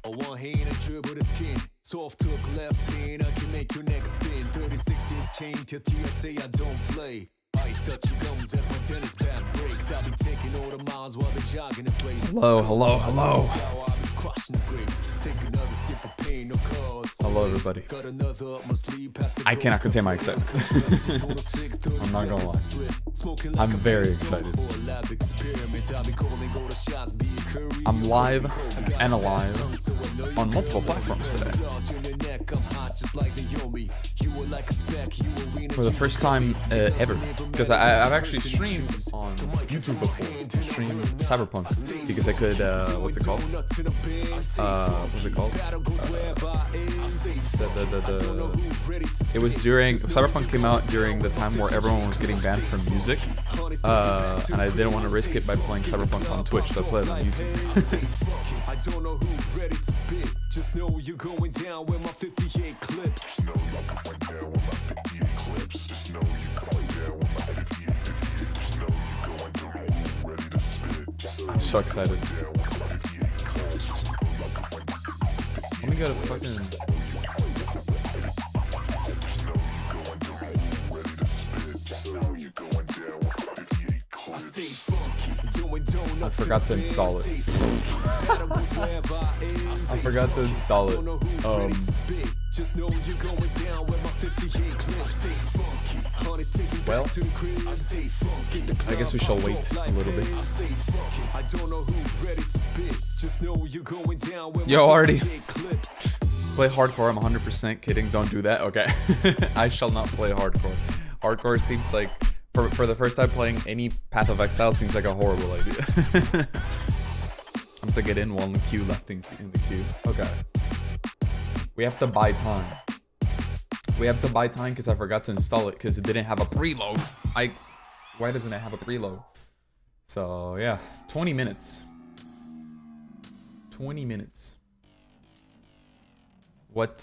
A one hand and dribble the skin. Soft hook left hand, I can make your neck spin. 36-inch chain till say I don't play. Ice touching gums as my tennis bat breaks. I've been taking all the miles while they're jogging in place. Hello, hello, hello. Hello, everybody. I cannot contain my excitement. I'm not gonna lie. I'm very excited. I'm live and alive on multiple platforms today. For the first time ever. Because I've actually streamed on YouTube before to stream Cyberpunk. Because I could, what's it called? What's it called? It was during, Cyberpunk came out during the time where everyone was getting banned from music. And I didn't want to risk it by playing Cyberpunk on Twitch, so I played it on YouTube. I don't know who ready to spit. Just know you're going down with my 58 clips. Just know you're going down with my 58 clips. Just know you're going down with my 58. Just know you're going down who ready to spit. I'm so excited. Let me go to fucking. I forgot to install it. I forgot to install it. Well, I guess we shall wait a little bit. Yo, already play hardcore. I'm 100% kidding. Don't do that. Okay. I shall not play hardcore. Hardcore seems like, for the first time playing any Path of Exile, seems like a horrible idea. I'm to get in one queue left in the queue. Okay. We have to buy time. We have to buy time because I forgot to install it because it didn't have a preload. Why doesn't it have a preload? So yeah, 20 minutes. 20 minutes. What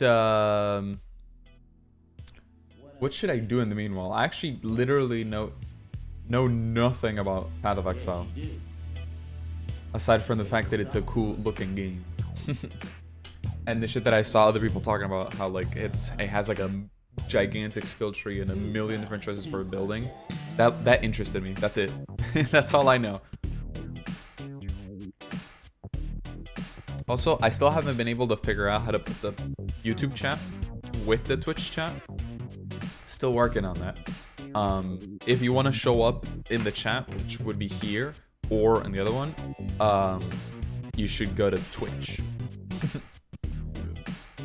should I do in the meanwhile? I actually literally know nothing about Path of Exile. Aside from the fact that it's a cool looking game. And the shit that I saw other people talking about, how like it has like a gigantic skill tree and a million different choices for building. That interested me. That's it. That's all I know. Also, I still haven't been able to figure out how to put the YouTube chat with the Twitch chat. Still working on that. If you want to show up in the chat, which would be here or in the other one, you should go to Twitch.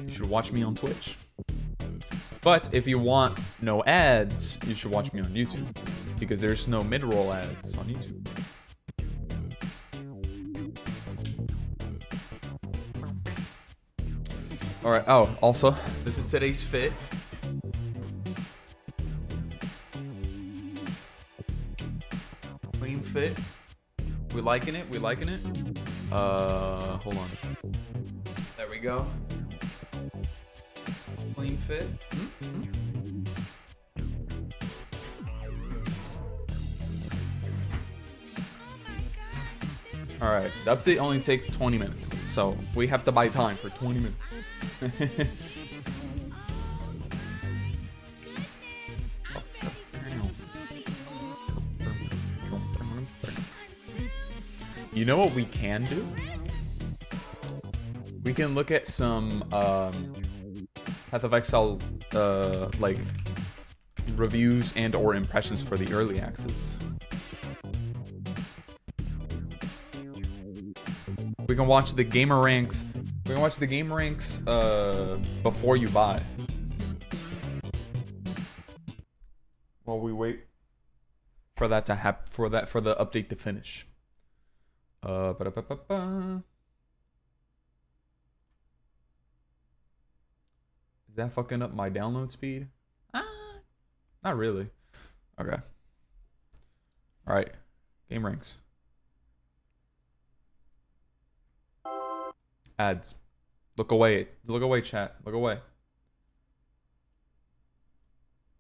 You should watch me on Twitch. But if you want no ads, you should watch me on YouTube because there's no mid-roll ads on YouTube. All right. Oh, also, this is today's fit. Clean fit. We liking it? We liking it? Hold on. There we go. Clean fit. All right. The update only takes 20 minutes, so we have to buy time for 20 minutes. You know what we can do? We can look at some Path of Exile like reviews and or impressions for the early access. We can watch the gamer ranks. We can watch the game ranks before you buy. While we wait for that to happen, for the update to finish. Is that fucking up my download speed? Not really. Okay. All right. Game ranks. Ads. Look away. Look away, chat. Look away.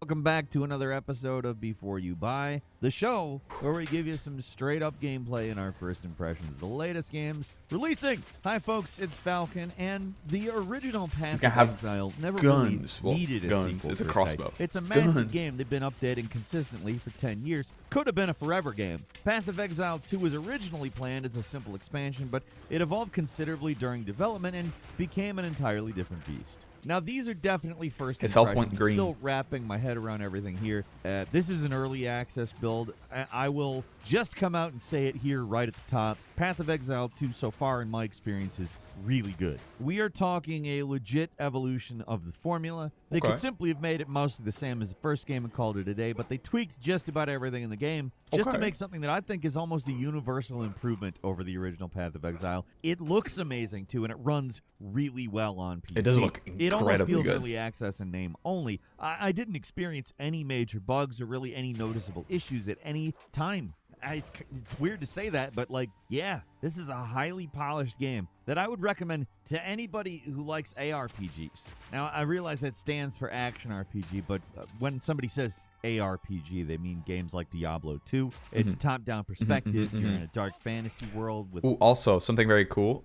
Welcome back to another episode of Before You Buy, the show where we give you some straight-up gameplay and our first impressions of the latest games releasing. Hi, folks, it's Falcon, and the original Path of Exile never really needed a sequel. It's a crossbow. It's a massive game they've been updating consistently for 10 years. Could have been a forever game. Path of Exile 2 was originally planned as a simple expansion, but it evolved considerably during development and became an entirely different beast. Now, these are definitely first His health impressions. went green. I'm still wrapping my head around everything here. This is an early access build. I will just come out and say it here right at the top. Path of Exile 2 so far, in my experience, is really good. We are talking a legit evolution of the formula. They could simply have made it mostly the same as the first game and called it a day, but they tweaked just about everything in the game just to make something that I think is almost a universal improvement over the original Path of Exile. It looks amazing, too, and it runs really well on PC. It does look incredibly good. It almost feels early access in name only. I didn't experience any major bugs or really any noticeable issues at any time. It's weird to say that, but yeah, this is a highly polished game that I would recommend to anybody who likes ARPGs. Now, I realize that stands for Action RPG, but when somebody says ARPG, they mean games like Diablo 2. It's a top-down perspective. You're in a dark fantasy world. With also, something very cool.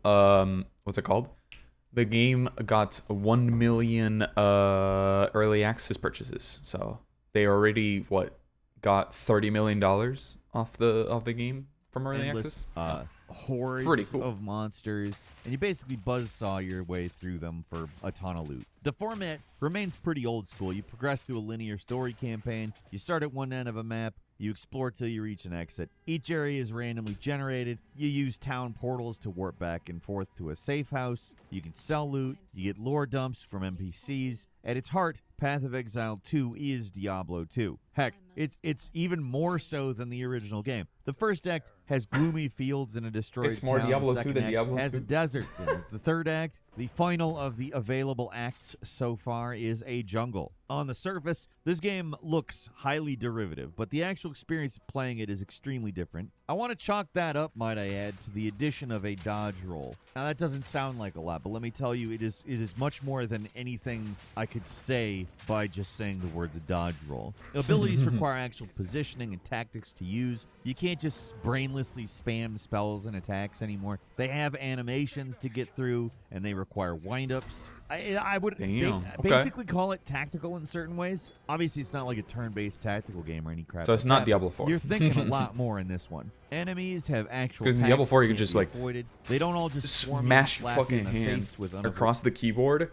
What's it called? The game got 1 million early access purchases. So they already, got $30 million off the game from early access. Hordes of monsters, and you basically buzzsaw your way through them for a ton of loot. The format remains pretty old school. You progress through a linear story campaign. You start at one end of a map. You explore till you reach an exit. Each area is randomly generated. You use town portals to warp back and forth to a safe house. You can sell loot. You get lore dumps from NPCs. At its heart, Path of Exile 2 is Diablo 2. Heck, it's even more so than the original game. The first act has gloomy fields and a destroyed It's more town. Diablo the 2 second than act Diablo 2. has a desert. The third act, the final of the available acts so far, is a jungle. On the surface, this game looks highly derivative, but the actual experience of playing it is extremely different. I want to chalk that up, might I add, to the addition of a dodge roll. Now, that doesn't sound like a lot, but let me tell you, it is much more than anything I could say by just saying the words dodge roll. Abilities require actual positioning and tactics to use. You can't just brainlessly spam spells and attacks anymore. They have animations to get through, and they require wind-ups. I would basically call it tactical in certain ways. Obviously, it's not like a turn-based tactical game or any crap. So it's not Diablo 4. You're thinking a lot more in this one. Enemies have actual because in Diablo 4 you can just avoided. They don't all just smash your fucking hand across the keyboard,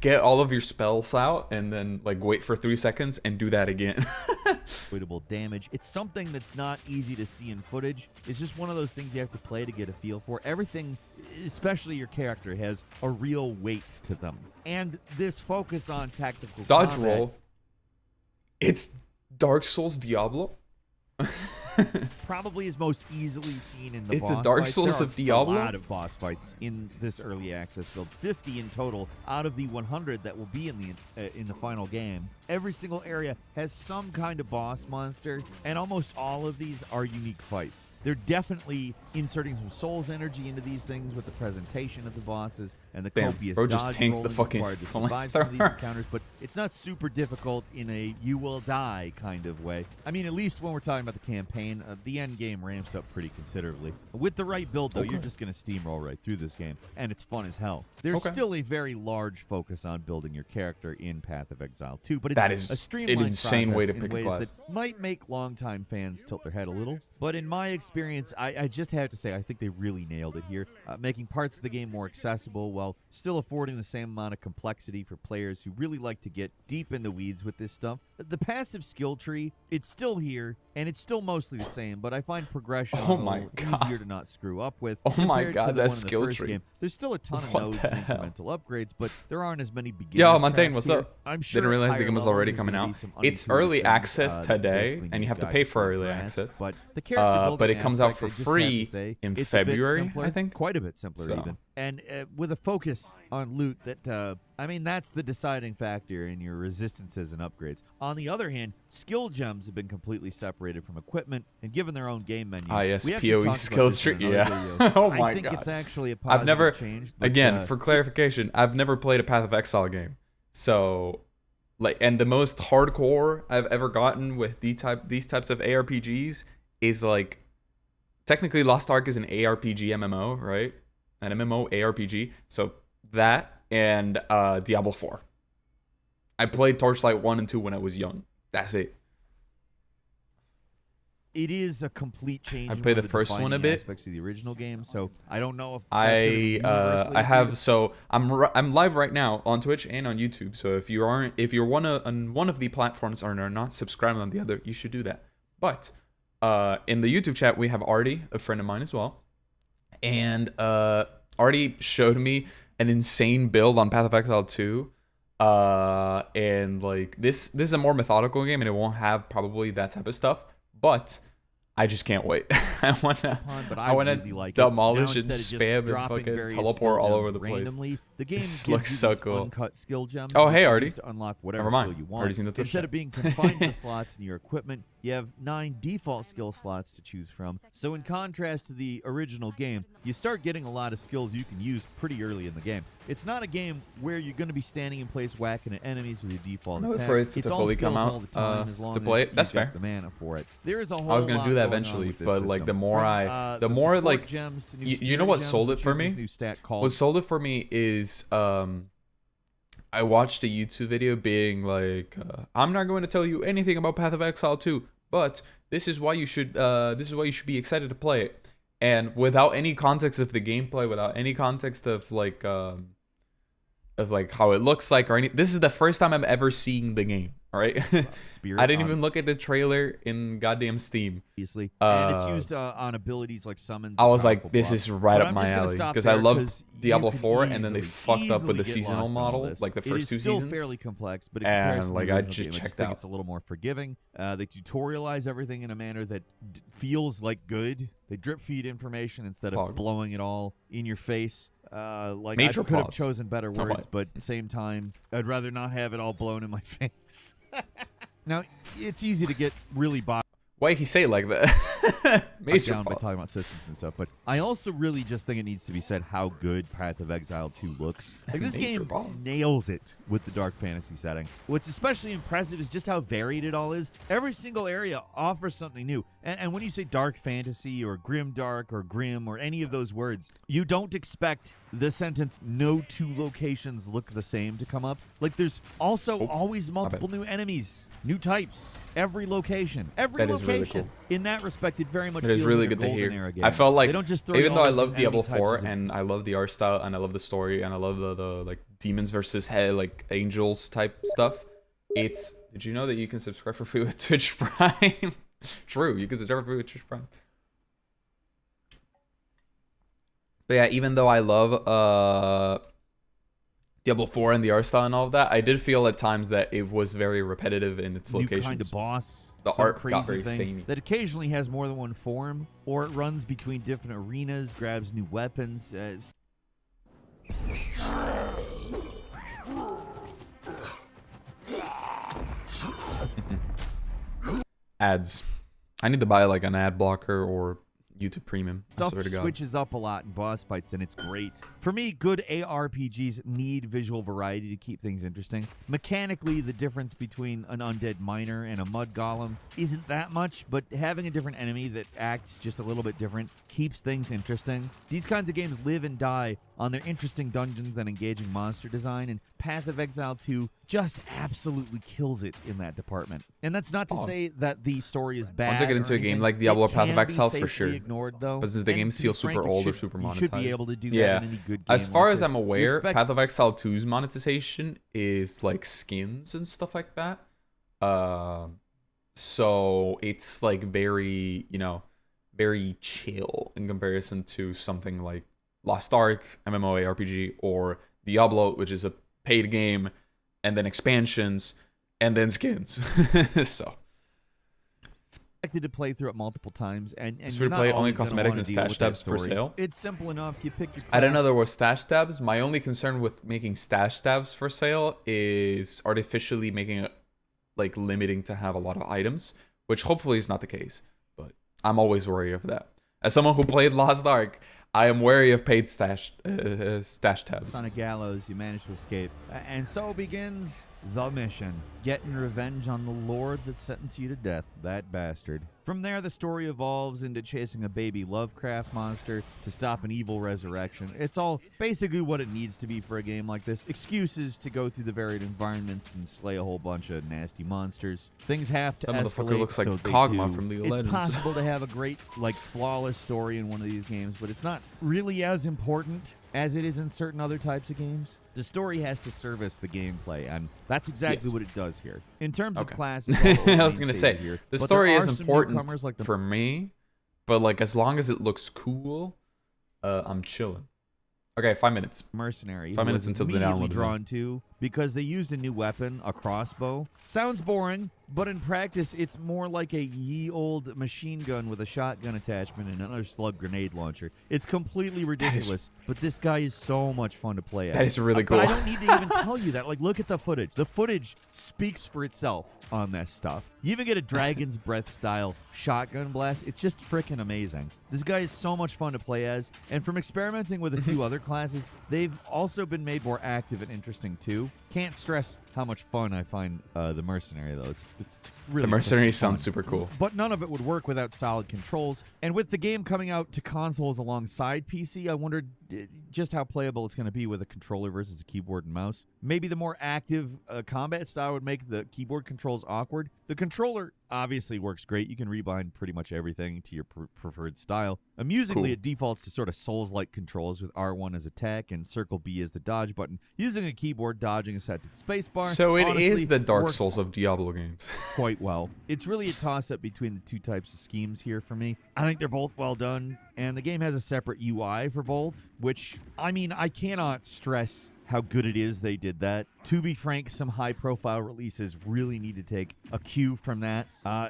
get all of your spells out, and then wait for 3 seconds and do that again. Avoidable damage. It's something that's not easy to see in footage. It's just one of those things you have to play to get a feel for. Everything, especially your character, has a real weight to them. And this focus on tactical dodge roll. It's Dark Souls Diablo. Probably is most easily seen in the boss fights. It's a Dark Souls of Diablo. A lot of boss fights in this early access build, 50 in total out of the 100 that will be in the final game. Every single area has some kind of boss monster, and almost all of these are unique fights. They're definitely inserting some Souls energy into these things with the presentation of the bosses and the copious dodge rolling required to survive some of these encounters, but it's not super difficult in a you will die kind of way. I mean, at least when we're talking about the campaign, the end game ramps up pretty considerably. With the right build, though, you're just going to steamroll right through this game, and it's fun as hell. There's still a very large focus on building your character in Path of Exile 2, but it's a streamlined insane way to in pick ways a class that might make longtime fans tilt their head a little. But in my experience, I just have to say, I think they really nailed it here, making parts of the game more accessible while still affording the same amount of complexity for players who really like to get deep in the weeds with this stuff. The passive skill tree, it's still here, and it's still mostly the same, but I find progression easier to not screw up with. Oh my compared god, to that the skill first tree. Game. There's still a ton of nodes and incremental upgrades, but there aren't as many beginners. Yo, Montaigne, what's here. up? I'm sure didn't realize the game was already higher coming out. levels, there's gonna be It's some early unintuitive access things, today, basically and you have to need pay to for early grasp, access. But the character building but it comes out for aspect, I just free have to say, in it's a bit February, simpler, I think. Quite a bit simpler even. And with a focus on loot that, I mean, that's the deciding factor in your resistances and upgrades. On the other hand, skill gems have been completely separated from equipment and given their own game menu. Ah, yes, We actually POE talked skill about this in tree, another yeah. video. Oh my I think god. it's actually a positive change. But, again, for clarification, I've never played a Path of Exile game. So Like, and the most hardcore I've ever gotten with these types of ARPGs is like, technically Lost Ark is an ARPG MMO, right? An MMO ARPG. So that and Diablo 4. I played Torchlight 1 and 2 when I was young. That's it. It is a complete change. I played the first one a bit. Aspects of the original game, so I don't know if I have, so I'm live right now on Twitch and on YouTube. So if you're on one of the platforms and are not subscribed on the other, you should do that. But in the YouTube chat we have Artie, a friend of mine as well, and Artie showed me an insane build on Path of Exile 2. And like this is a more methodical game and it won't have probably that type of stuff, but I just can't wait. I wanna really like demolish and spam and fucking teleport all over the place. The game looks so cool. Uncut skill gems. Oh, hey Artie. To unlock whatever skill you want. Instead of being confined to slots in your equipment, you have 9 default skill slots to choose from. So in contrast to the original game, you start getting a lot of skills you can use pretty early in the game. It's not a game where you're going to be standing in place whacking at enemies with your default attack. It's all skills all the time as long as you get the mana for it. There is a whole lot. I was going to do that eventually, but like the more like you know what sold it for me? What sold it for me is I watched a YouTube video being like, I'm not going to tell you anything about Path of Exile 2, but this is why you should be excited to play it. And without any context of the gameplay, without any context of like how it looks like or any, this is the first time I'm ever seeing the game. All right. I didn't even look at the trailer in goddamn Steam. Obviously. And it's used on abilities like summons. I was like, this is right up my alley because I love Diablo 4 and then they fucked up with the seasonal model, like the first 2 seasons. It's still fairly complex, but in comparison to the original game, I just think it's a little more forgiving. They tutorialize everything in a manner that feels like good. They drip feed information instead of blowing it all in your face. Like I could have chosen better words, but at the same time, I'd rather not have it all blown in my face. Now, it's easy to get really bogged Why he say it like that? Major down by talking about systems and stuff, but I also really just think it needs to be said how good Path of Exile 2 looks. Like this game nails it with the dark fantasy setting. What's especially impressive is just how varied it all is. Every single area offers something new. And when you say dark fantasy or grim dark or grim or any of those words, you don't expect the sentence "no 2 locations look the same" to come up. Like there's also always multiple new enemies, new types, every location, every location. Really cool. In that respect, it very much feels really like good to hear. Game. I felt like they don't just throw even though I love Diablo 4 and I love the art style and I love the story and I love the like demons versus like angels type stuff. It's did you know that you can subscribe for free with Twitch Prime? True, you can subscribe for free with Twitch Prime. But yeah, even though I love Diablo 4 and the art style and all of that, I did feel at times that it was very repetitive in its locations. New kind of boss. The art got very samey. That occasionally has more than one form, or it runs between different arenas, grabs new weapons. Ads. I need to buy like an ad blocker or YouTube Premium. Stuff switches up a lot in boss fights, and it's great. For me, good ARPGs need visual variety to keep things interesting. Mechanically, the difference between an undead miner and a mud golem isn't that much, but having a different enemy that acts just a little bit different keeps things interesting. These kinds of games live and die on their interesting dungeons and engaging monster design, and Path of Exile 2 just absolutely kills it in that department. And that's not to say that the story is bad. Once I get into a game like Diablo Path of Exile, for sure. Ignored, though. But since the games feel super old or super monetized. You should be able to do that in any good game. As far as I'm aware, Path of Exile 2's monetization is like skins and stuff like that. So it's like very, very chill in comparison to something like Lost Ark, MMORPG, or Diablo, which is a paid game, and then expansions, and then skins. So to play through it multiple times, and free to play, only cosmetics and stash tabs for sale. It's simple enough. You pick your class. I didn't know there were stash tabs. My only concern with making stash tabs for sale is artificially making it like limiting to have a lot of items, which hopefully is not the case. But I'm always worried of that. As someone who played Lost Ark, I am wary of paid stash tabs. On a gallows, you manage to escape. And so begins the mission. Getting revenge on the lord that sentenced you to death, that bastard. From there, the story evolves into chasing a baby Lovecraft monster to stop an evil resurrection. It's all basically what it needs to be for a game like this. Excuses to go through the varied environments and slay a whole bunch of nasty monsters. Things have to That escalate. motherfucker looks like so they Kog'Maw do. from League of It's Legends. possible to have a great, flawless story in one of these games, but it's not really as important as it is in certain other types of games. The story has to service the gameplay, and that's exactly what it does here. In terms of classes, I was gonna say here, the but story there is are some important newcomers like the for me, but like as long as it looks cool, I'm chilling. Okay, 5 minutes. mercenary. 5 who minutes was until the immediately download is drawn to because they used a new weapon, a crossbow. Sounds boring, but in practice, it's more like a ye old machine gun with a shotgun attachment and another slug grenade launcher. It's completely ridiculous, but this guy is so much fun to play at. That is really cool. But I don't need to even tell you that. Like, look at the footage. The footage speaks for itself on this stuff. You even get a Dragon's Breath style shotgun blast. It's just freaking amazing. This guy is so much fun to play as, and from experimenting with a few other classes, they've also been made more active and interesting too. Can't stress how much fun I find the mercenary though. It's really The mercenary freaking fun. sounds super cool. But none of it would work without solid controls. And with the game coming out to consoles alongside PC, I wondered just how playable it's going to be with a controller versus a keyboard and mouse. Maybe the more active combat style would make the keyboard controls awkward. The controller obviously works great. You can rebind pretty much everything to your preferred style. Amusingly, Cool. it defaults to sort of Souls-like controls with R1 as attack and circle B as the dodge button. Using a keyboard, dodging is set to the spacebar. So it Honestly, is the Dark works Souls of Diablo games. quite well. It's really a toss-up between the two types of schemes here for me. I think they're both well done, and the game has a separate UI for both, which, I mean, I cannot stress how good it is they did that. To be frank, some high-profile releases really need to take a cue from that.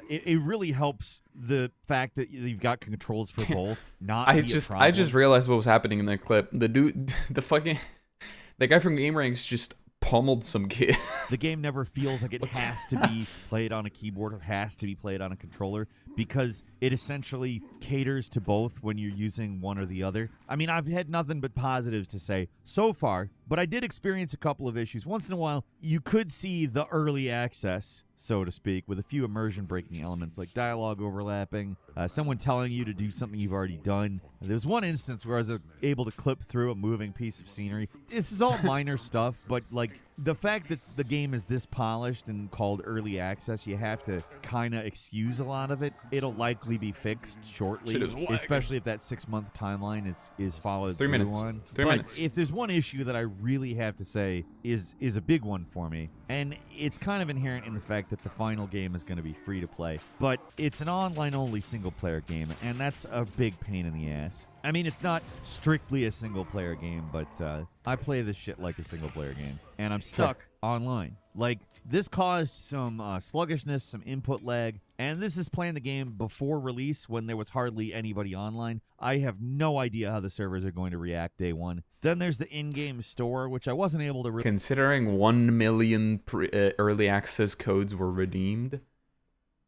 It really helps the fact that you've got controls for both. I just realized what was happening in that clip. The dude, the guy from Game Ranks just pummeled some kid. The game never feels like it has to be played on a keyboard or has to be played on a controller because it essentially caters to both when you're using one or the other. I mean, I've had nothing but positives to say so far, but I did experience a couple of issues. Once in a while, you could see the early access, so to speak, with a few immersion-breaking elements like dialogue overlapping, someone telling you to do something you've already done. There was one instance where I was able to clip through a moving piece of scenery. This is all minor stuff, but like the fact that the game is this polished and called early access, you have to kind of excuse a lot of it. It'll likely be fixed shortly, Shit is lagging. especially if that 6-month timeline is followed 3 through minutes. on. 3 But minutes. if there's one issue that I really have to say is a big one for me, and it's kind of inherent in the fact that the final game is going to be free to play, but it's an online-only single-player game, and that's a big pain in the ass. I mean, it's not strictly a single-player game, but I play this shit like a single-player game, and I'm stuck online. Like, this caused some sluggishness, some input lag, and this is playing the game before release when there was hardly anybody online. I have no idea how the servers are going to react day one. Then there's the in-game store, which I wasn't able to... Considering 1 million early access codes were redeemed,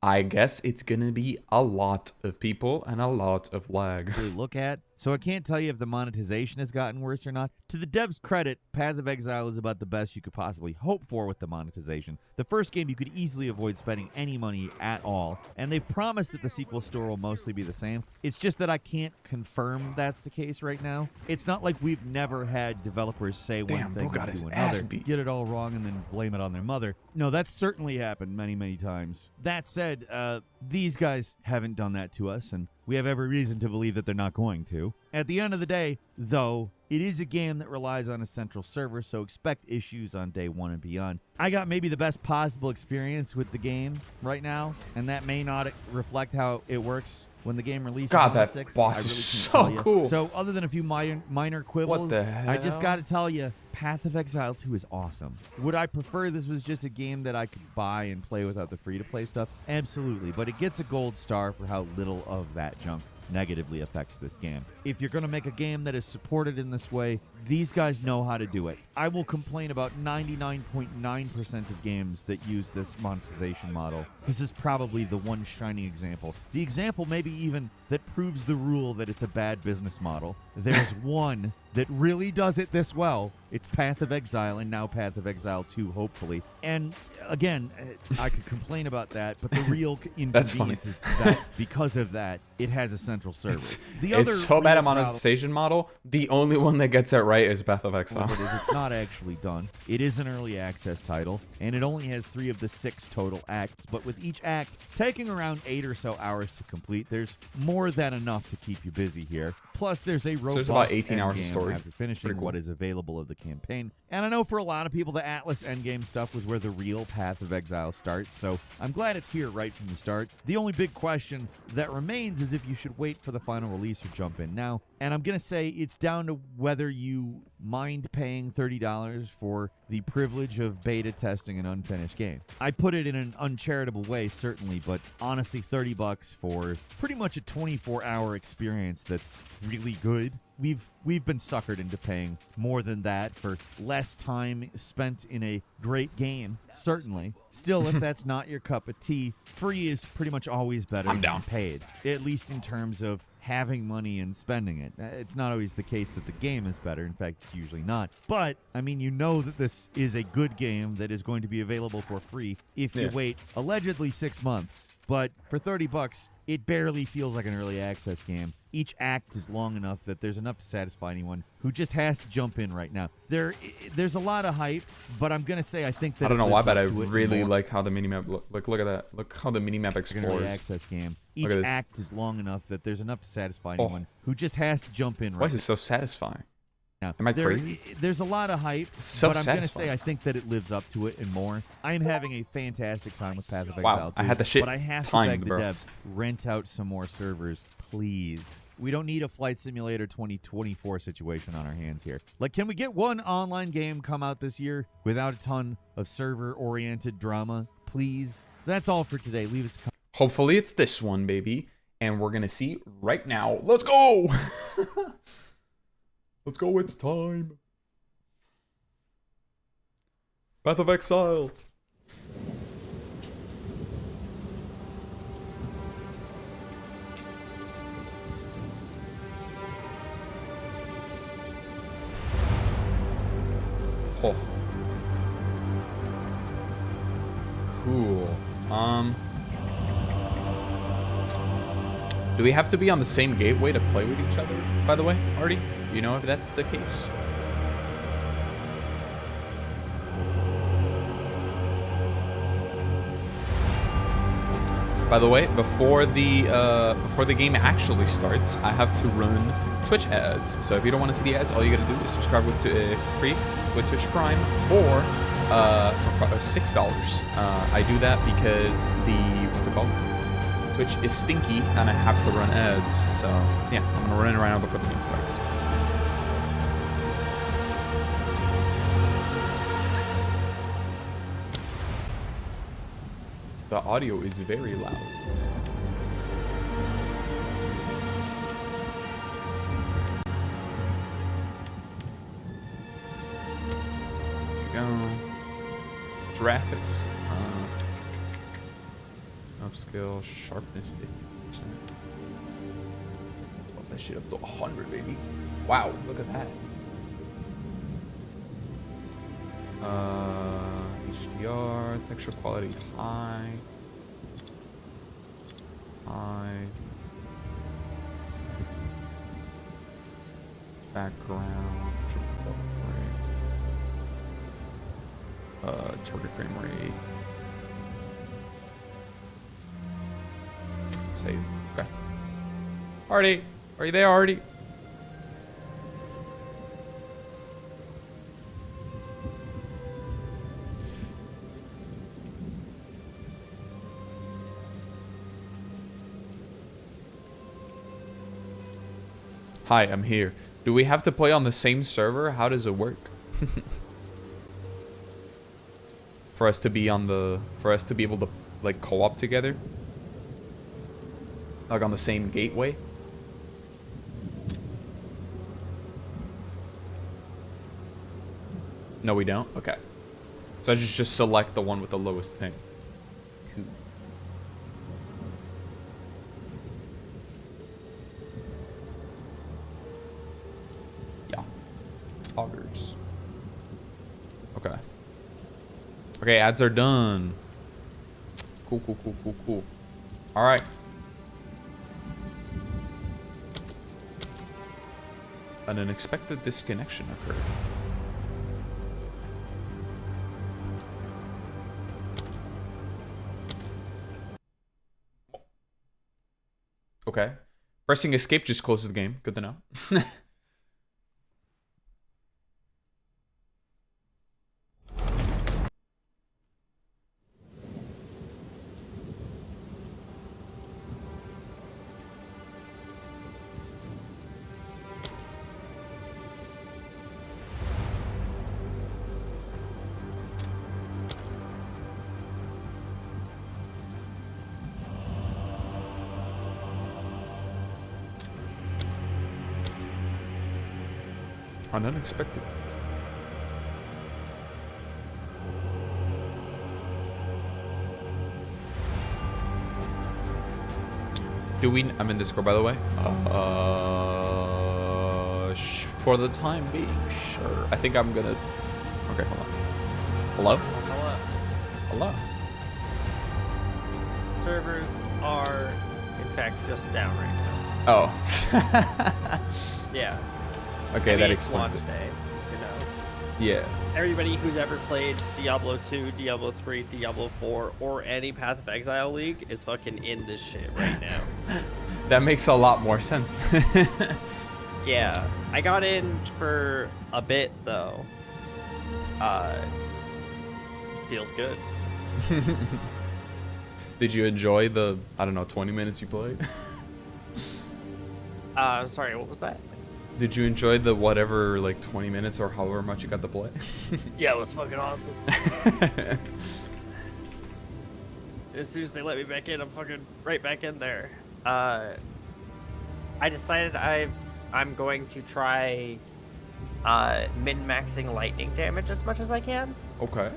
I guess it's gonna be a lot of people and a lot of lag. really look at. So I can't tell you if the monetization has gotten worse or not. To the devs' credit, Path of Exile is about the best you could possibly hope for with the monetization. The first game you could easily avoid spending any money at all, and they've promised that the sequel store will mostly be the same. It's just that I can't confirm that's the case right now. It's not like we've never had developers say one Damn, thing bro got and his do ass another, beat. get it all wrong, and then blame it on their mother. No, that's certainly happened many, many times. That said, these guys haven't done that to us, and we have every reason to believe that they're not going to. At the end of the day, though, it is a game that relies on a central server, so expect issues on day one and beyond. I got maybe the best possible experience with the game right now, and that may not reflect how it works when the game releases God, on the that 6th. boss I really is can't so tell you. cool. So other than a few minor quibbles, What the I just hell? got to tell you, Path of Exile 2 is awesome. Would I prefer this was just a game that I could buy and play without the free-to-play stuff? Absolutely, but it gets a gold star for how little of that junk negatively affects this game. If you're going to make a game that is supported in this way, these guys know how to do it. I will complain about 99.9% of games that use this monetization model. This is probably the one shining example. The example maybe even that proves the rule that it's a bad business model. There's one that really does it this well. It's Path of Exile, and now Path of Exile 2, hopefully. And again, I could complain about that, but the real inconvenience is that because of that, it has a central server. It's so bad a monetization model. The only one that gets it right is Path of Exile. It's not actually done. It is an early access title, and it only has 3 of the 6 total acts, but with each act taking around 8 or so hours to complete, there's more than enough to keep you busy here. Plus, there's a robust so there's about 18 hours of story after finishing cool. what is available of the campaign. And I know for a lot of people, the Atlas endgame stuff was where the real Path of Exile starts, so I'm glad it's here right from the start. The only big question that remains is if you should wait for the final release or jump in now. And I'm going to say it's down to whether you mind paying $30 for the privilege of beta testing an unfinished game. I put it in an uncharitable way, certainly, but honestly, $30 for pretty much a 24-hour experience that's really good. We've been suckered into paying more than that for less time spent in a great game, certainly. Still, if that's not your cup of tea, free is pretty much always better than paid, at least in terms of having money and spending it. It's not always the case that the game is better. In fact, it's usually not. But, I mean, you know that this is a good game that is going to be available for free if you wait allegedly 6 months. But for $30, it barely feels like an early access game. Each act is long enough that there's enough to satisfy anyone who just has to jump in right now. There's a lot of hype, but I'm going to say I think that I don't know why, but I really like how the minimap look at that. Look how the minimap explores. An early access game. Each act is long enough that there's enough to satisfy anyone who just has to jump in right now. Why is it so satisfying? Now, am I crazy? There's a lot of hype, but I'm going to say I think that it lives up to it and more. I'm having a fantastic time with Path of Exile 2, I had the shit but I have to beg the devs, rent out some more servers, please. We don't need a Flight Simulator 2024 situation on our hands here. Like, can we get one online game come out this year without a ton of server-oriented drama, please? That's all for today. Leave us a comment. Hopefully it's this one, baby. And we're going to see right now. Let's go! Let's go, it's time. Path of Exile. Oh. Cool. Do we have to be on the same gateway to play with each other, by the way, Artie? You know if that's the case? By the way, before the game actually starts, I have to run Twitch ads. So if you don't want to see the ads, all you gotta do is subscribe with free with Twitch Prime or for $6. I do that because what's it called? Twitch is stinky and I have to run ads. So yeah, I'm gonna run it right now before the game starts. The audio is very loud. There we go. Graphics. Upscale, sharpness 50%. Put that shit up to 100, baby. Wow, look at that. HDR, texture quality high. Background, triple rate. Target frame rate. Save. Okay. Artie, are you there, Artie? Hi, I'm here. Do we have to play on the same server? How does it work? For us to be able to like co-op together? Like on the same gateway? No, we don't? Okay. So I just select the one with the lowest ping. Cool. Yeah. Augers. Okay. Okay, ads are done. Cool, cool, cool, cool, cool. All right. An unexpected disconnection occurred. Okay. Pressing escape just closes the game. Good to know. Unexpected. Do we? I'm in Discord, by the way. For the time being, sure. I think I'm gonna. Okay, hold on. Hello? Hello. Hello. Servers are, in fact, just down right now. Oh. Yeah. Okay, I mean, that it's explains launch it. day, you know. Yeah. Everybody who's ever played Diablo 2, Diablo 3, Diablo 4, or any Path of Exile League is fucking in this shit right now. That makes a lot more sense. Yeah. I got in for a bit, though. Feels good. Did you enjoy the, I don't know, 20 minutes you played? Sorry, what was that? Did you enjoy the whatever, like 20 minutes or however much you got to play? Yeah, it was fucking awesome. As soon as they let me back in, I'm fucking right back in there. I decided I'm going to try min-maxing lightning damage as much as I can. Okay.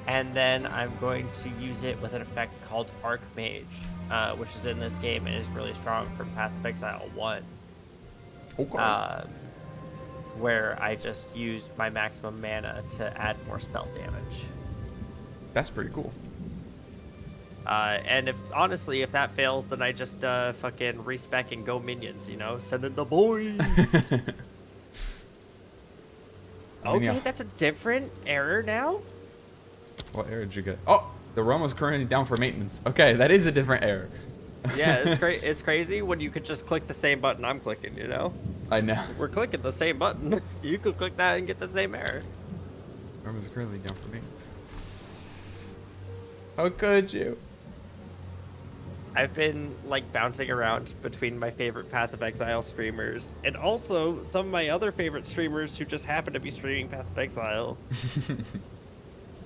And then I'm going to use it with an effect called Archmage, which is in this game and is really strong from Path of Exile 1. Okay. Where I just use my maximum mana to add more spell damage. That's pretty cool. And honestly, if that fails, then I just fucking respec and go minions, you know? Send in the boys! Okay, yeah. that's a different error now? What error did you get? Oh, the ROM was currently down for maintenance. Okay, that is a different error. Yeah, it's crazy when you could just click the same button I'm clicking, you know? I know. We're clicking the same button. You could click that and get the same error. ROM is currently down for maintenance. How could you? I've been like bouncing around between my favorite Path of Exile streamers and also some of my other favorite streamers who just happen to be streaming Path of Exile.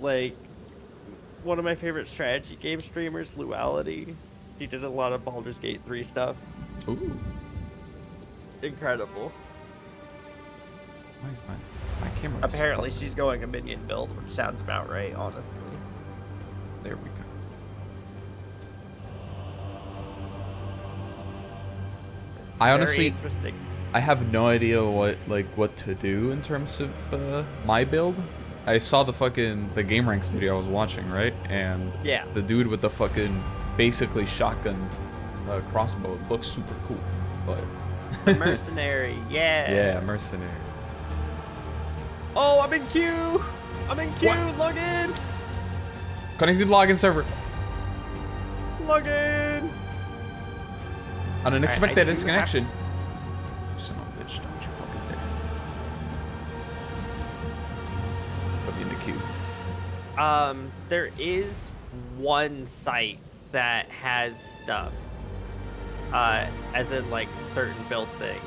Like one of my favorite strategy game streamers, Luality. He did a lot of Baldur's Gate 3 stuff. Ooh. Incredible. Why is my camera? Apparently she's going a minion build, which sounds about right, honestly. There we go. I Very honestly, interesting. I have no idea what to do in terms of my build. I saw the game ranks video I was watching, right? And Yeah. the dude with the fucking basically shotgun crossbow looks super cool, but Mercenary, yeah. yeah, mercenary. Oh, I'm in queue. I'm in queue. What? Log in. Connected login server. Log in. An unexpected I do disconnection. Son of a bitch, don't you fucking dare. Put me in the queue. There is one site that has stuff, as in like certain build things,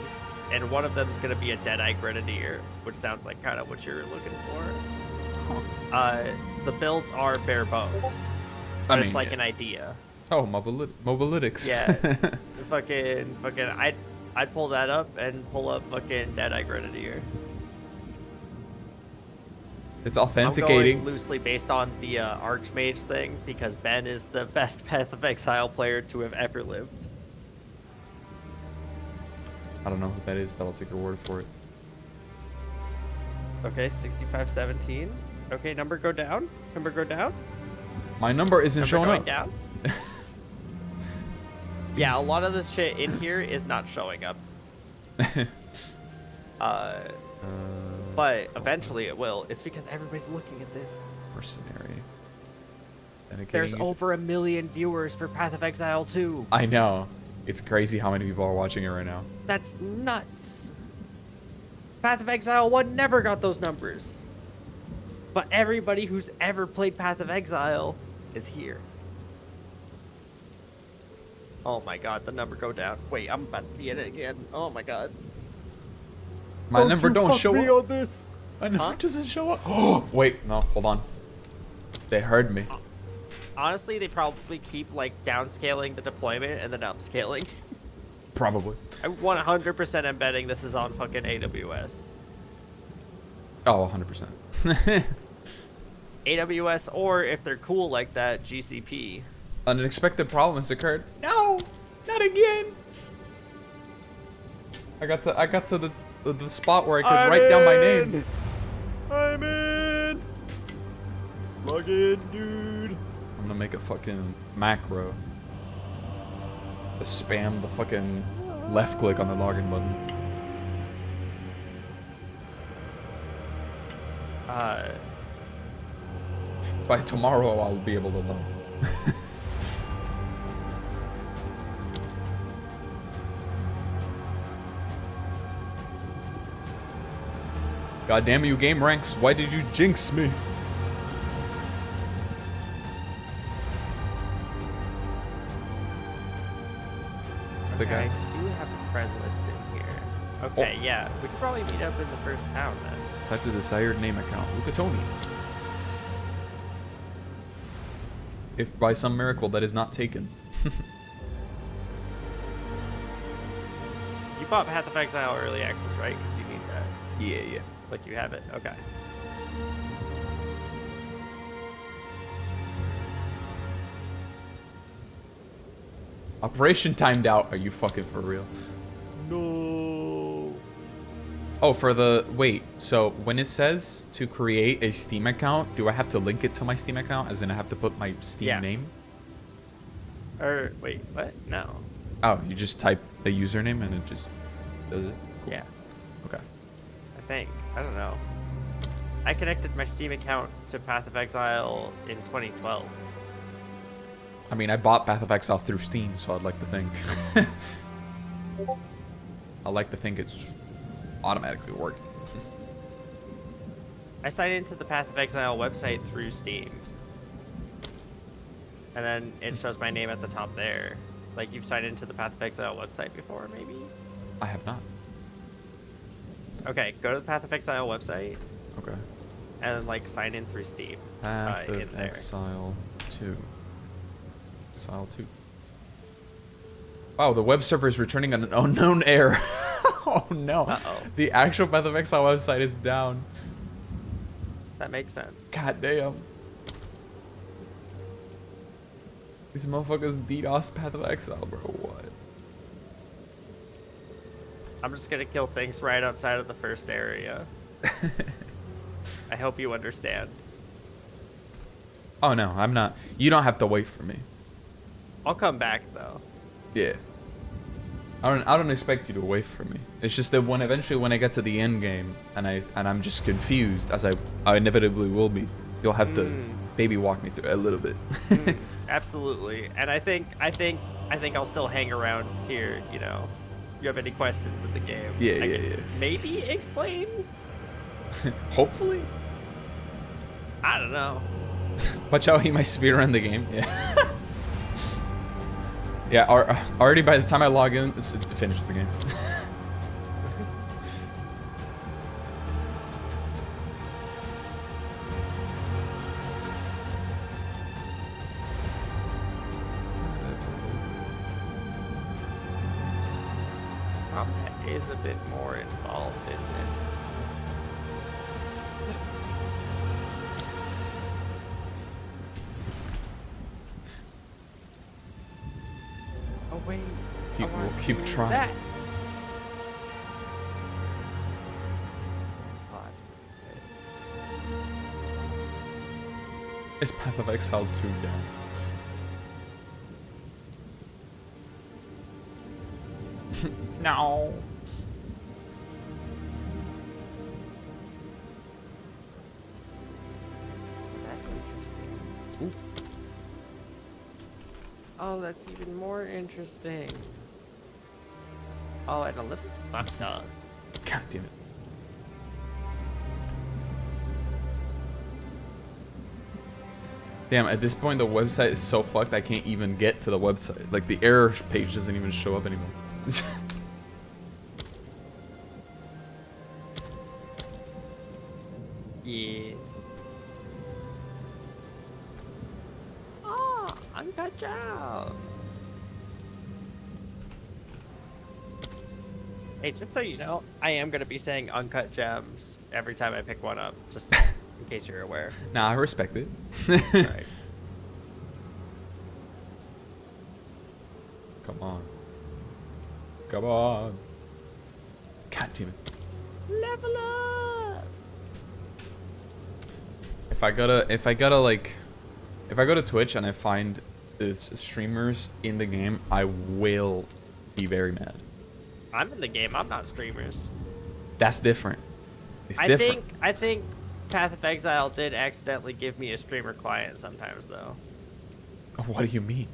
and one of them is going to be a Deadeye Grenadier, which sounds like kind of what you're looking for. The builds are bare bones, but it's like an idea. Oh, mobilytics. Yeah, fucking, I'd pull that up and pull up fucking Deadeye Grenadier. It's I'm authenticating. going loosely based on the Archmage thing because Ben is the best Path of Exile player to have ever lived. I don't know who that is, but I'll take your word for it. Okay, 6517. Okay, number go down. Number go down. My number isn't Number showing going up. down. Yeah, a lot of the shit in here is not showing up. But eventually it will. It's because everybody's looking at this. Mercenary. There's over 1 million viewers for Path of Exile 2. I know. It's crazy how many people are watching it right now. That's nuts. Path of Exile 1 never got those numbers. But everybody who's ever played Path of Exile is here. Oh my god, the number go down. Wait, I'm about to be in it again. Oh my god. My number don't show me up. on this. My number doesn't show up. Oh, wait, no, hold on. They heard me. Honestly, they probably keep like downscaling the deployment and then upscaling. Probably. I 100% am betting this is on fucking AWS. Oh, 100%. AWS, or if they're cool like that, GCP. An unexpected problem has occurred. No, not again. I got to the spot where I could write down my name. I'm in. Log in, dude. I'm gonna make a fucking macro. Just spam the fucking left click on the login button. By tomorrow, I'll be able to know. God damn you, game ranks! Why did you jinx me? It's the guy. I do have a friend list in here. Okay, yeah, we could probably meet up in the first town then. Type the desired name account. Look at Tony. If by some miracle that is not taken. You bought Path of Exile early access, right? Because you need that. Yeah, yeah. Like you have it. Okay. Operation timed out. Are you fucking for real? No. Oh, for the... Wait, so when it says to create a Steam account, do I have to link it to my Steam account? As in I have to put my Steam name? Or, wait, what? No. Oh, you just type the username and it just does it? Cool. Yeah, Okay. I think. I don't know. I connected my Steam account to Path of Exile in 2012. I mean, I bought Path of Exile through Steam, so I'd like to think... I like to think it's automatically working. I signed into the Path of Exile website through Steam. And then it shows my name at the top there. Like, you've signed into the Path of Exile website before, maybe? I have not. Okay, go to the Path of Exile website, Okay. and then, like, sign in through Steam. Path in of there. Exile 2. Exile 2. Wow, the web server is returning an unknown error. Oh no. Uh-oh. The actual Path of Exile website is down. That makes sense. God damn. These motherfuckers DDoS Path of Exile, bro. What? I'm just gonna kill things right outside of the first area. I hope you understand. Oh no, I'm not. You don't have to wait for me. I'll come back, though. Yeah. I don't expect you to wait for me. It's just that when eventually when I get to the end game and I'm just confused, as I inevitably will be, you'll have to baby walk me through it a little bit. Absolutely. And I think I'll still hang around here, you know. If you have any questions in the game. Yeah, I yeah, can yeah. Maybe explain? Hopefully. I don't know. Watch out, he might speedrun the game. Yeah. Yeah, already by the time I log in, it finishes the game. Combat is a bit more involved in it. We'll keep trying. That. Oh, that's pretty Is Path of Exile 2 down? No. That's interesting. Ooh. Oh, that's even more interesting. Oh, and a little fucked up. God damn it. Damn, at this point the website is so fucked I can't even get to the website. Like the error page doesn't even show up anymore. Yeah. Oh, uncut job. Hey, just so you know, I am gonna be saying uncut gems every time I pick one up, just in case you're aware. Nah, I respect it. Alright. Come on. Come on. God damn it. Level up. If I go to Twitch and I find this streamers in the game, I will be very mad. I'm in the game. I'm not streamers. That's different. It's different. I think Path of Exile did accidentally give me a streamer client sometimes, though. What do you mean?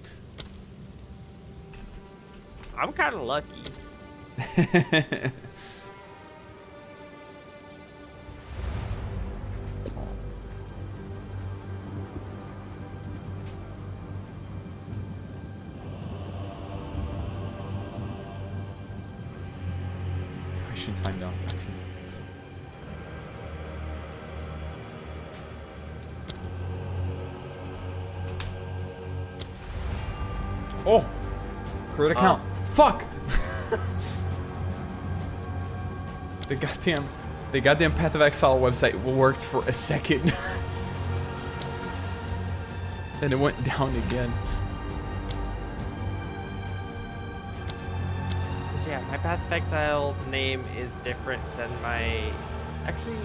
I'm kind of lucky. I should time down. Oh! Create account. Fuck! The goddamn Path of Exile website worked for a second. Then it went down again. 'Cause, yeah, my Path of Exile name is different than my... Actually...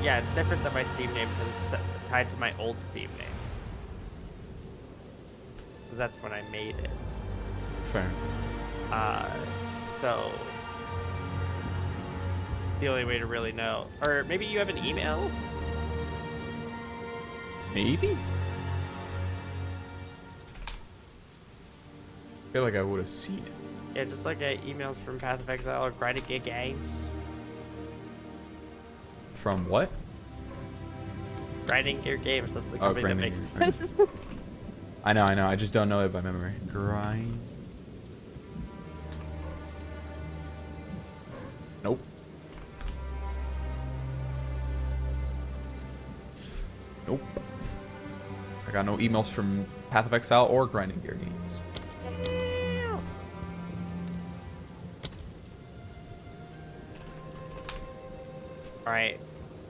Yeah, it's different than my Steam name because it's tied to my old Steam name. Because that's when I made it. Fair. So... The only way to really know... Or maybe you have an email? Maybe? I feel like I would have seen it. Yeah, just like emails from Path of Exile or Grinding Gear Games. From what? Grinding Gear Games, that's the Oh, company that Grinding makes Gear, this. I know. I just don't know it by memory. Grind. Nope. Nope. I got no emails from Path of Exile or Grinding Gear Games. Alright.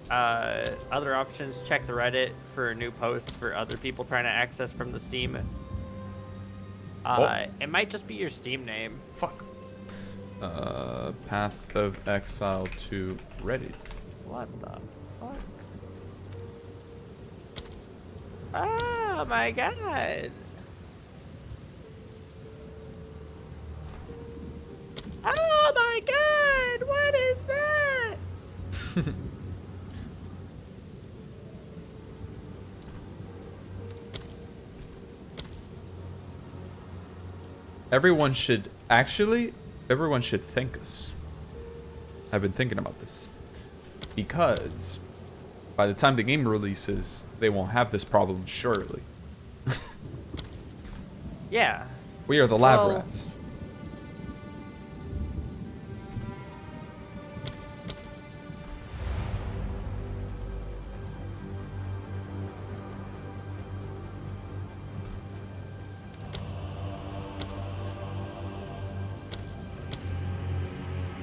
Other options, check the Reddit for new posts for other people trying to access from the Steam. It might just be your Steam name. Fuck. Path of Exile to Reddit. What the fuck? Oh my god! Oh my god! What is that? Everyone should thank us. I've been thinking about this. Because by the time the game releases, they won't have this problem, surely. Yeah. We are the lab Well- rats.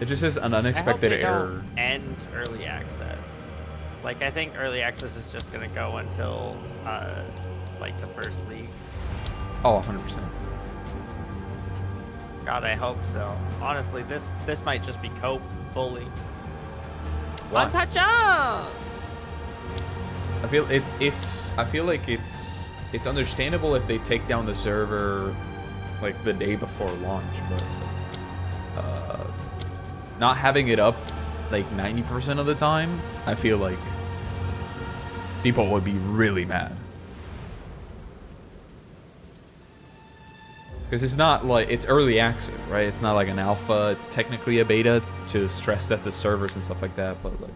It just is an unexpected I hope they error. don't end early access. Like, I think early access is just gonna go until, like, the first league. Oh, 100%. God, I hope so. Honestly, this might just be cope bully. Why? Untouchable! I feel I feel like it's understandable if they take down the server like the day before launch, but not having it up like 90% of the time, I feel like people would be really mad. Because it's not like, it's early access, right? It's not like an alpha. It's technically a beta to stress test the servers and stuff like that. But like,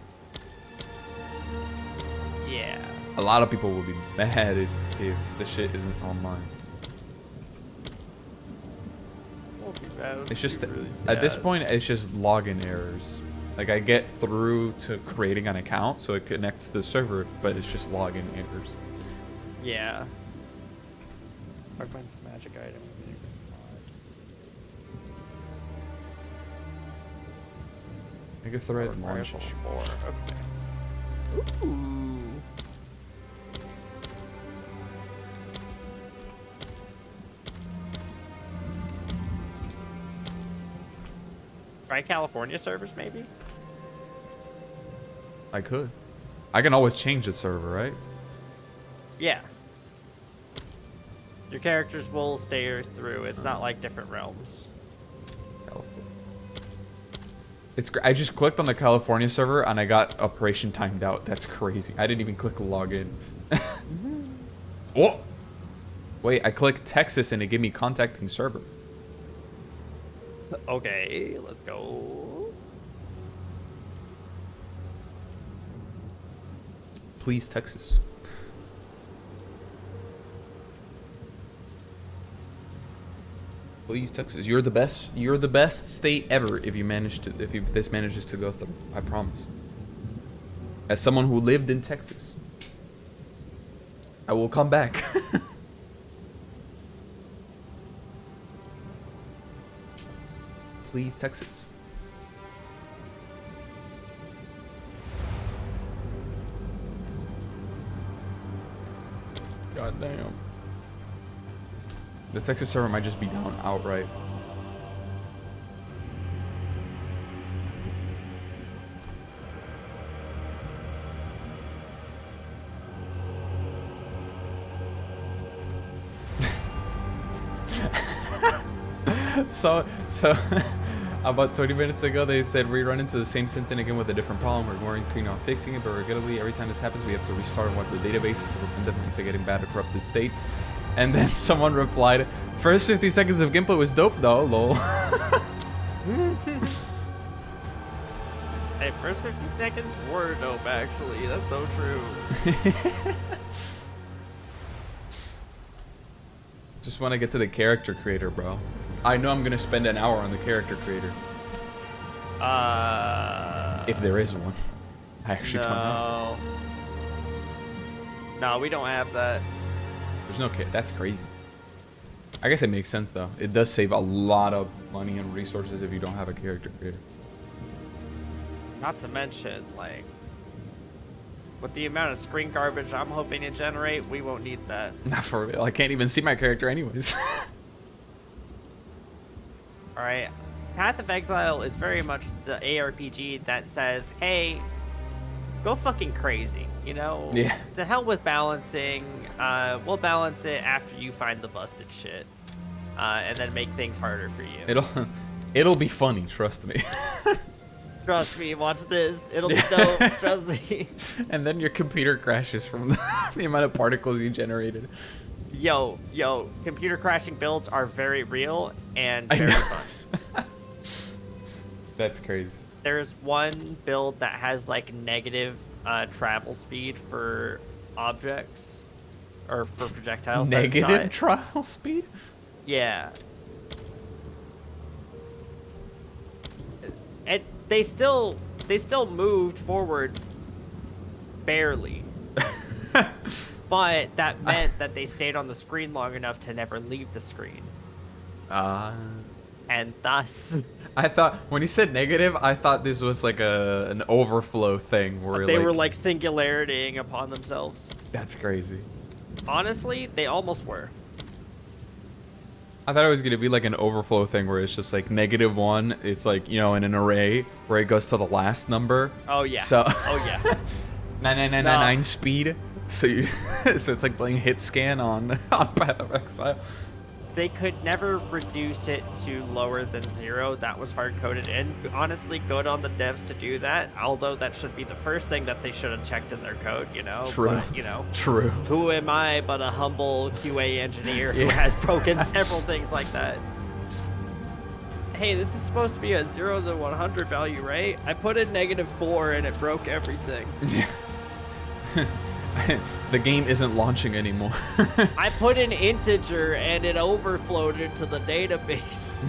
Yeah. a lot of people will be mad if the shit isn't online. Won't be bad. It's just, It'll be really at this sad. point, it's just login errors. Like, I get through to creating an account, so it connects to the server, but it's just login errors. Yeah. I find some magic item. Make a thread and Rifle launch it. 4. Okay. Ooh. Try California servers, maybe? I could. I can always change the server, right? Yeah. Your characters will stay through. It's not like different realms. It's I just clicked on the California server and I got operation timed out. That's crazy. I didn't even click login. Oh! Wait, I clicked Texas and it gave me contacting server. Okay, let's go. Please, Texas. Please, Texas. You're the best. You're the best state ever if you manage to if this manages to go through. I promise. As someone who lived in Texas, I will come back. Please, Texas. God damn. The Texas server might just be down outright. So about 20 minutes ago, they said we run into the same sentence again with a different problem. We're working on fixing it, but regularly, every time this happens, we have to restart and wipe the databases to prevent them into getting bad or corrupted states. And then someone replied, "First 50 seconds of gameplay was dope, though, lol." Hey, first 50 seconds were dope, actually. That's so true. Just want to get to the character creator, bro. I know I'm gonna spend an hour on the character creator. If there is one. I actually don't know. No, we don't have that. There's no kit. That's crazy. I guess it makes sense, though. It does save a lot of money and resources if you don't have a character creator. Not to mention, like, with the amount of screen garbage I'm hoping to generate, we won't need that. Not for real. I can't even see my character anyways. Alright, Path of Exile is very much the ARPG that says, hey, go fucking crazy, you know? Yeah. The hell with balancing. We'll balance it after you find the busted shit. And then make things harder for you. It'll be funny, trust me. Trust me, watch this. It'll be dope, trust me. And then your computer crashes from the amount of particles you generated. Yo, computer crashing builds are very real and very fun. That's crazy. There's one build that has like negative travel speed for objects or for projectiles. Negative travel speed? Yeah. And they still moved forward barely. But that meant that they stayed on the screen long enough to never leave the screen. And thus... I thought, when he said negative, I thought this was like an overflow thing where they were like singularitying upon themselves. That's crazy. Honestly, they almost were. I thought it was gonna be like an overflow thing where it's just like -1. It's like, you know, in an array where it goes to the last number. Oh yeah. So Oh yeah. 9999 speed. So you, so it's like playing hit scan on Path of Exile. They could never reduce it to lower than 0. That was hard coded in. Honestly, good on the devs to do that. Although that should be the first thing that they should have checked in their code, you know. True. But, you know. True. Who am I but a humble QA engineer who has broken several things like that? Hey, this is supposed to be a 0 to 100 value, right? I put in -4 and it broke everything. Yeah. The game isn't launching anymore. I put in integer and it overflowed into the database.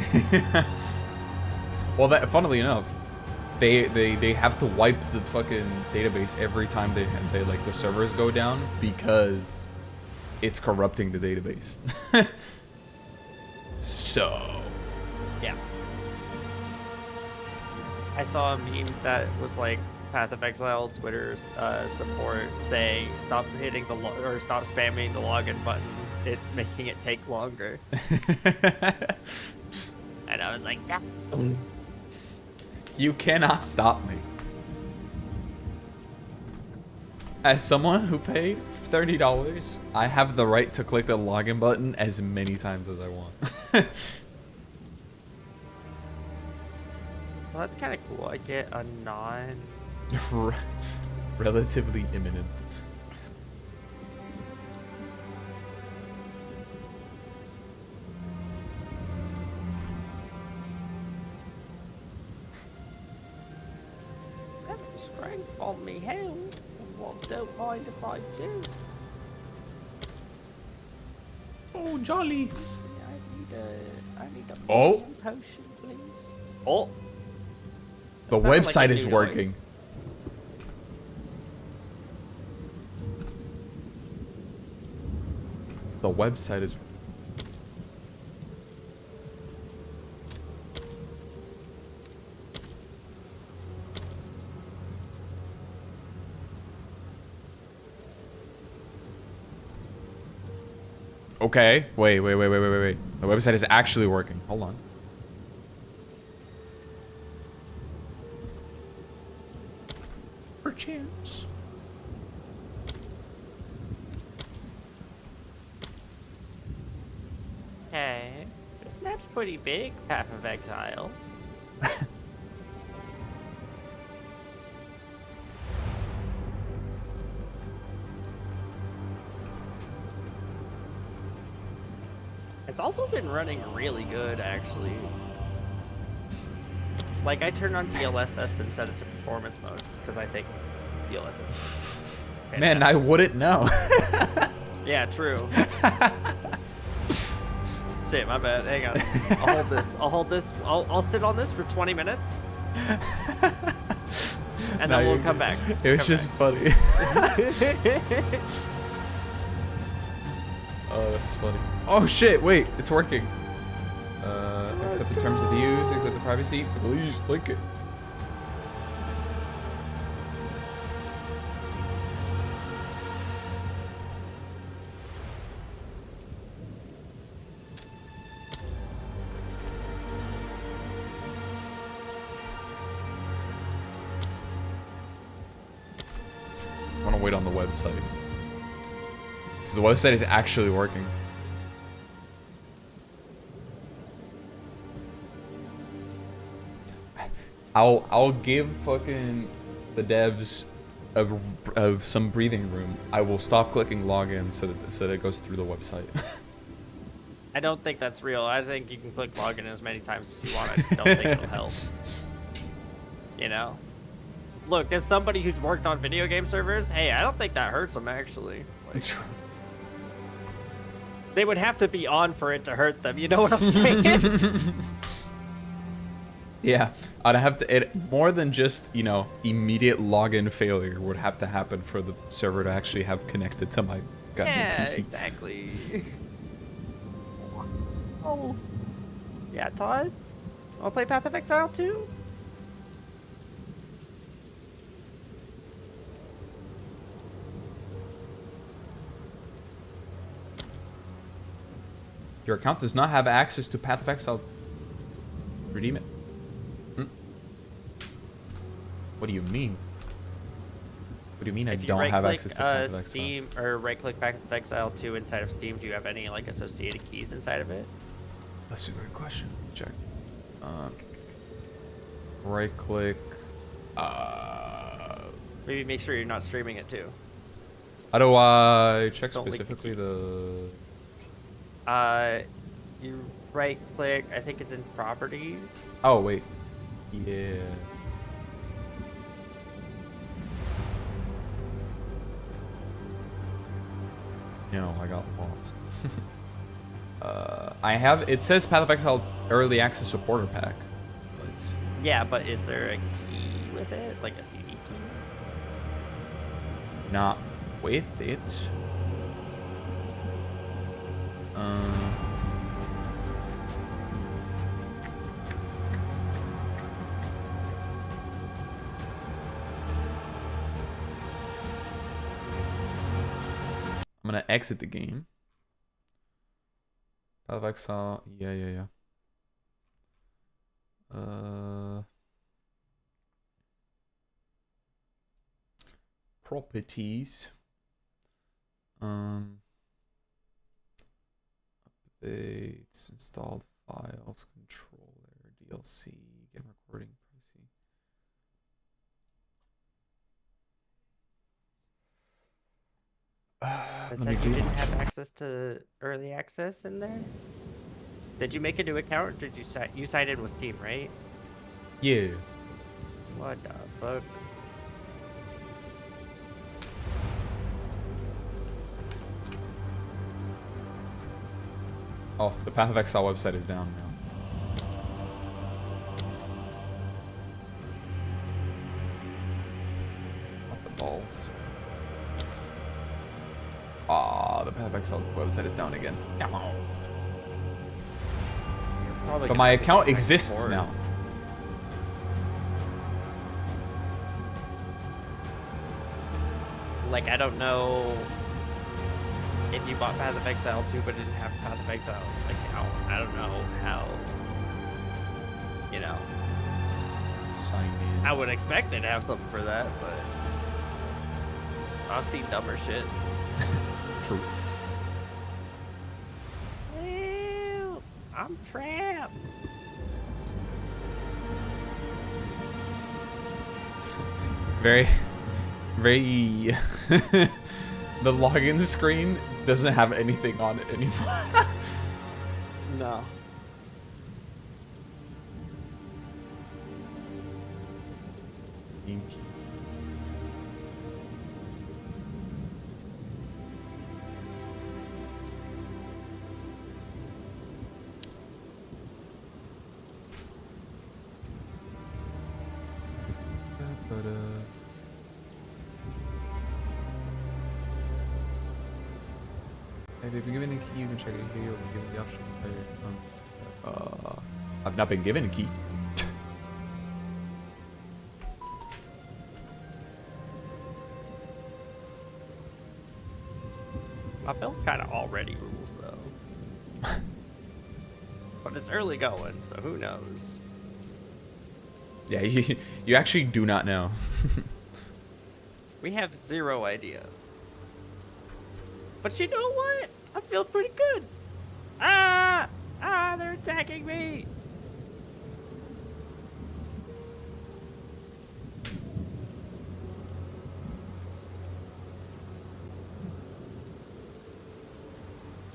Well, that funnily enough, they have to wipe the fucking database every time they like the servers go down because it's corrupting the database. So Yeah. I saw a meme that was like Path of Exile Twitter's support saying stop hitting the or stop spamming the login button. It's making it take longer. And I was like, yeah. you cannot stop me. As someone who paid $30, I have the right to click the login button as many times as I want. Well, that's kind of cool. I get a non. Relatively imminent. Have strength on me, hell. Well, don't mind if I do. Oh, jolly. I need a Oh. potion, please. Oh. The That sounded like website a is new working. noise. The website is. Okay. Wait. The website is actually working. Hold on. Perchance. Hey, this map's pretty big, Path of Exile. It's also been running really good, actually. Like, I turned on DLSS and set it to performance mode, because I think DLSS is Man, I wouldn't know. Yeah, true. Shit, my bad. Hang on. I'll hold this. I'll sit on this for 20 minutes. And then we'll come back. It was just funny. Oh, that's funny. Oh shit, wait, it's working. Accept the terms of use, accept the privacy. Please link it. I want to wait on the website. Because the website is actually working. I'll give fucking the devs some breathing room. I will stop clicking login so that it goes through the website. I don't think that's real. I think you can click login as many times as you want. I just don't think it'll help. You know? Look, as somebody who's worked on video game servers, hey, I don't think that hurts them, actually. Like, they would have to be on for it to hurt them. You know what I'm saying? Yeah, I'd have to. More than just, you know, immediate login failure would have to happen for the server to actually have connected to my goddamn Yeah, PC. exactly. Oh. Yeah, Todd? Wanna play Path of Exile 2? Your account does not have access to Path of Exile. Redeem it. What do you mean? What do you mean I don't have access to Path of Exile? Steam or right-click Path of Exile 2 inside of Steam. Do you have any like associated keys inside of it? That's a great question. Check. Right-click. Maybe make sure you're not streaming it too. How do I check Don't link the specifically key. the? You right-click. I think it's in Properties. Oh wait. Yeah. No, I got lost. I have. It says Path of Exile Early Access Supporter Pack. But Yeah, but is there a key with it, like a CD key? not with it. I'm gonna exit the game. Path of Exile. Yeah. Properties. Updates, installed files, controller, DLC, game recording, pricing. It said you didn't have access to early access in there. Did you make a new account? Or did you signed in with Steam, right? Yeah. What the fuck? Oh, the Path of Exile website is down now. What the balls? Ah, the Path of Exile website is down again. Probably But gonna my have to account get my exists support. now. Like, I don't know if you bought Path of Exile 2 but didn't have Path of Exile account. I don't know how, you know. Sign in. I would expect it to have something for that, but I've seen dumber shit. True. Ew, I'm trapped. Very. The login screen doesn't have anything on it anymore. No. Inky. If you've been given a key, you can check it here. Or given the option to play it. I've not been given a key. My build kind of already rules though. But it's early going, so who knows? Yeah, you actually do not know. We have zero idea. But you know what? I feel pretty good. They're attacking me.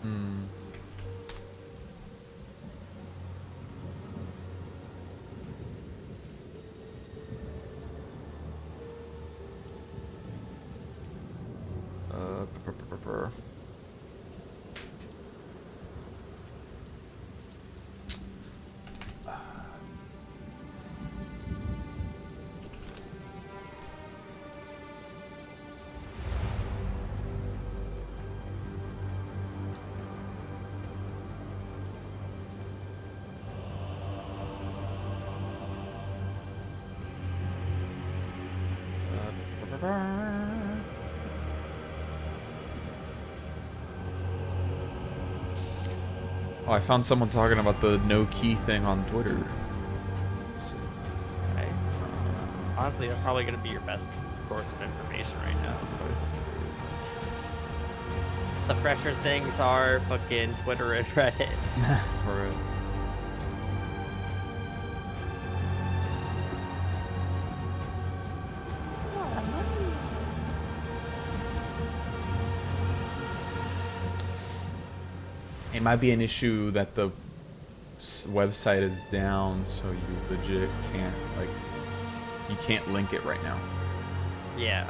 Hmm. Brr. Oh, I found someone talking about the no key thing on Twitter. Okay. Honestly, that's probably going to be your best source of information right now. The fresher things are fucking Twitter and Reddit. For real. It might be an issue that the website is down, so you legit can't, like, you can't link it right now. Yeah.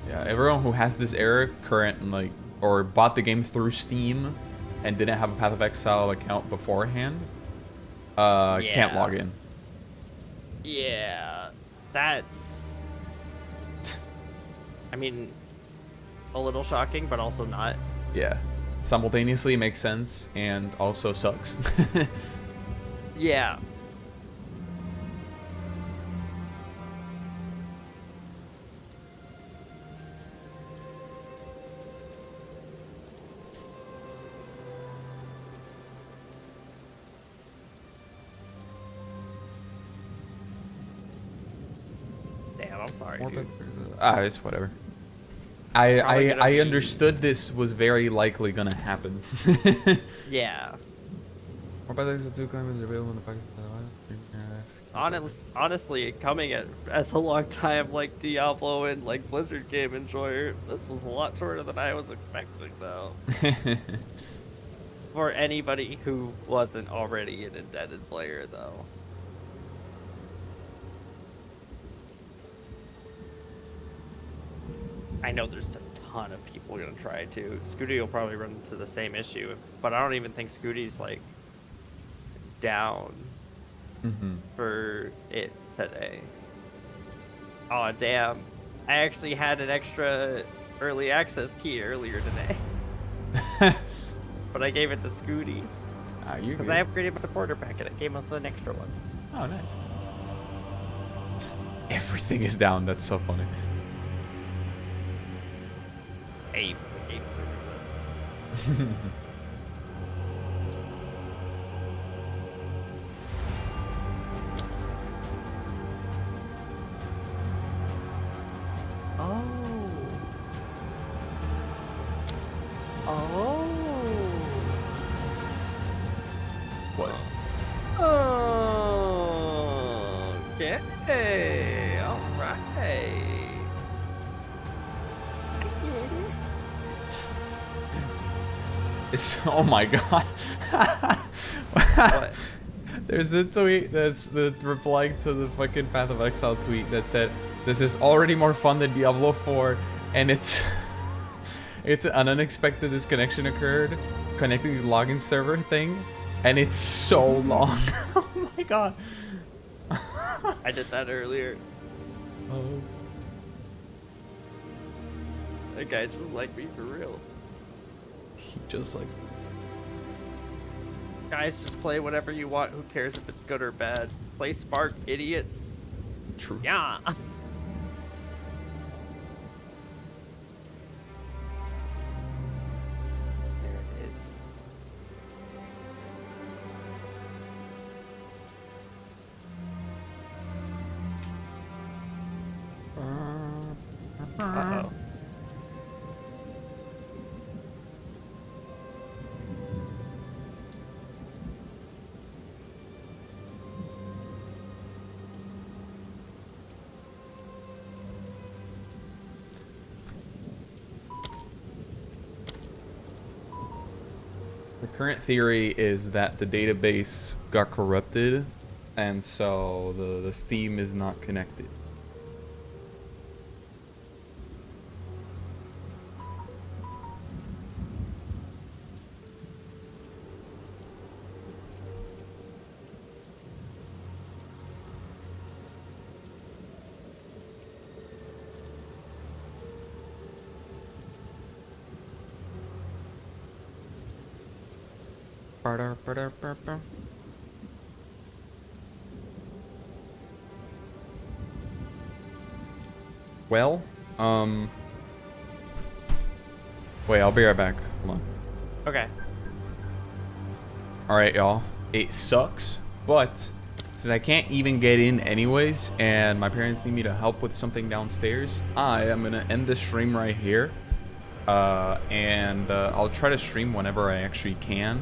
Yeah, everyone who has this error like, or bought the game through Steam and didn't have a Path of Exile account beforehand, can't log in. Yeah, that's... I mean, a little shocking, but also not. Yeah. Simultaneously makes sense and also sucks. Yeah. Damn, I'm sorry, dude. It's whatever. I understood this was very likely gonna happen. Yeah. More by the two claimants available in the Pakistan. Honestly, coming as a long time like Diablo and like Blizzard game enjoyer, this was a lot shorter than I was expecting, though. For anybody who wasn't already an indebted player, though. I know there's a ton of people gonna try to. Scooty will probably run into the same issue, but I don't even think Scooty's like down for it today. Oh damn! I actually had an extra early access key earlier today, but I gave it to Scooty because I upgraded my supporter packet. It came with an extra one. Oh, nice. Everything is down. That's so funny. Hey, the game's over. What? Okay. All right. It's, oh my god. What? There's a tweet that's the replying to the fucking Path of Exile tweet that said, "This is already more fun than Diablo 4," and it's an unexpected disconnection occurred connecting the login server thing, and it's so long. Oh my god. I did that earlier. Oh. That guy just like me for real. He just like, Guys, just play whatever you want. Who cares if it's good or bad? Play Spark, idiots. true. Yeah. There it is. Uh-oh. The current theory is that the database got corrupted, and so the Steam is not connected. Well, wait, I'll be right back. Hold on. Okay. All right, y'all. It sucks, but since I can't even get in anyways, and my parents need me to help with something downstairs, I am gonna end this stream right here. And I'll try to stream whenever I actually can.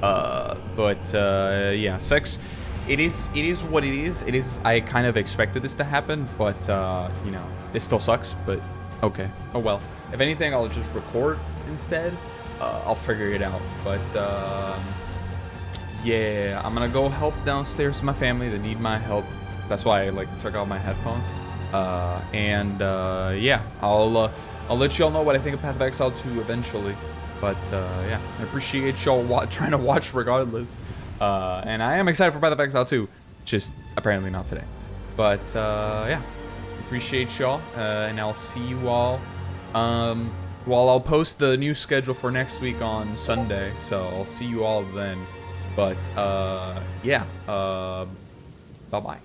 Yeah, sex. It is what it is. It is. I kind of expected this to happen, but you know, it still sucks. But okay. Oh well. If anything, I'll just record instead. I'll figure it out. But yeah, I'm gonna go help downstairs with my family that need my help. That's why I like took out my headphones. Yeah, I'll let y'all know what I think of Path of Exile 2 eventually. But yeah, I appreciate y'all trying to watch regardless. And I am excited for Path of Exile 2, just apparently not today. But yeah, appreciate y'all, and I'll see you all. Well, I'll post the new schedule for next week on Sunday, so I'll see you all then. But yeah, bye-bye.